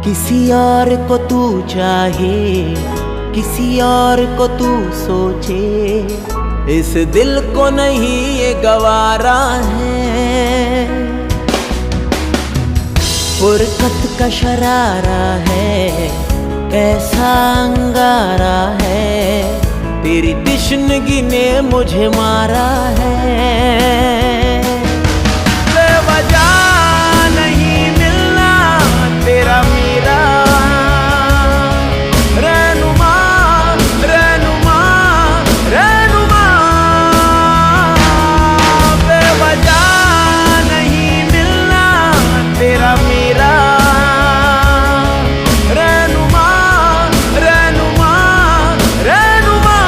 किसी और को तू चाहे, किसी और को तू सोचे, इस दिल को नहीं ये गवारा है। फुरकत का शरारा है, कैसा अंगारा है, तेरी तिश्नगी ने मुझे मारा है।